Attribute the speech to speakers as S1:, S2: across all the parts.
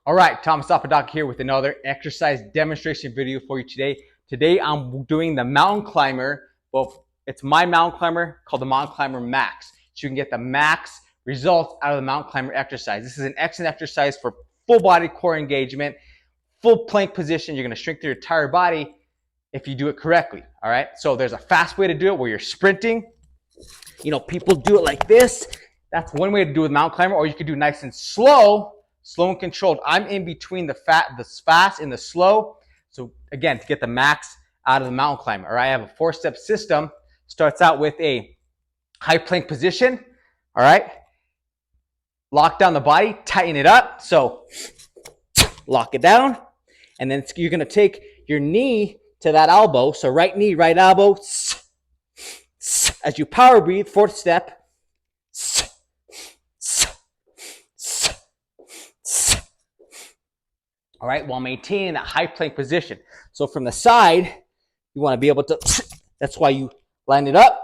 S1: All right, Thomas Apodaca here with another exercise demonstration video for you today. Today I'm doing the mountain climber. Well, it's my mountain climber called the Mountain Climber Max. So you can get the max results out of the mountain climber exercise. This is an excellent exercise for full body core engagement, full plank position. You're gonna strengthen your entire body if you do it correctly, all right? So there's a fast way to do it where you're sprinting. You know, people do it like this. That's one way to do it with mountain climber, or you could do nice and slow and controlled. I'm in between the fast and the slow. So again, to get the max out of the mountain climber. All right, I have a 4-step system. Starts out with a high plank position. All right, lock down the body, tighten it up. So lock it down, and then you're gonna take your knee to that elbow. So right knee, right elbow. As you power breathe, 4th step. All right, while maintaining that high plank position. So from the side, you want to be able to, that's why you line it up,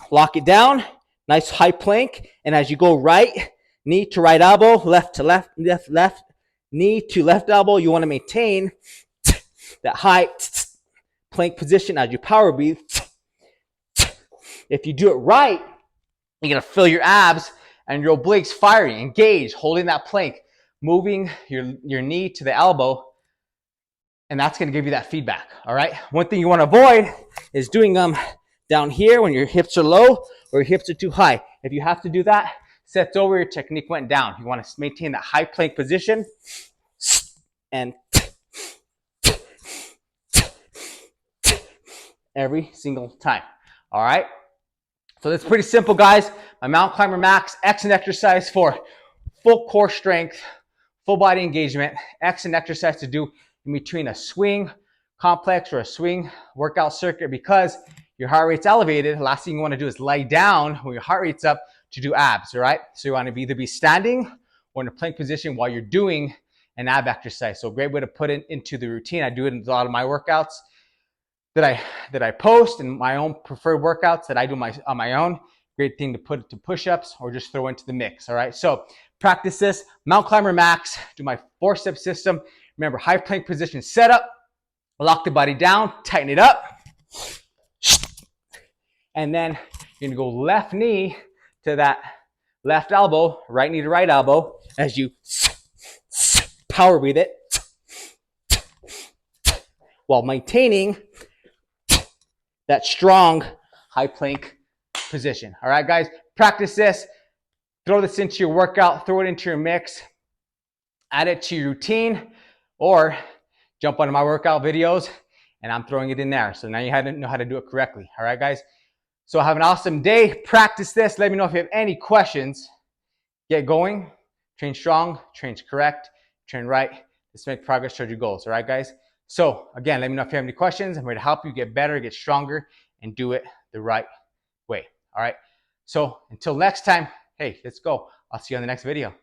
S1: lock it down, nice high plank. And as you go right, knee to right elbow, left to left, left, knee to left elbow, you want to maintain that high plank position as you power breathe. If you do it right, you're going to feel your abs and your obliques firing, engaged, holding that plank, moving your knee to the elbow, and that's going to give you that feedback. All right. One thing you want to avoid is doing them down here when your hips are low or your hips are too high. If you have to do that, sets over, your technique went down. You want to maintain that high plank position and every single time. All right. So that's pretty simple, guys. My Mountain Climber Max, excellent exercise for full core strength, full body engagement, excellent exercise to do in between a swing complex or a swing workout circuit because your heart rate's elevated. The last thing you want to do is lay down when your heart rate's up to do abs, all right? So you want to either be standing or in a plank position while you're doing an ab exercise. So a great way to put it into the routine. I do it in a lot of my workouts that I post and my own preferred workouts that I do on my own. Great thing to put to push-ups or just throw into the mix, all right? So practice this, Mountain Climber Max, do my 4-step system. Remember, high plank position setup, lock the body down, tighten it up. And then you're gonna go left knee to that left elbow, right knee to right elbow, as you power breathe it, while maintaining that strong high plank position. All right, guys, practice this. Throw this into your workout, throw it into your mix, add it to your routine, or jump onto my workout videos and I'm throwing it in there. So now you know how to do it correctly. All right, guys. So have an awesome day. Practice this. Let me know if you have any questions. Get going. Train strong, train correct, train right. Let's make progress towards your goals. All right, guys. So again, let me know if you have any questions. I'm here to help you get better, get stronger, and do it the right way. All right. So until next time, hey, let's go. I'll see you on the next video.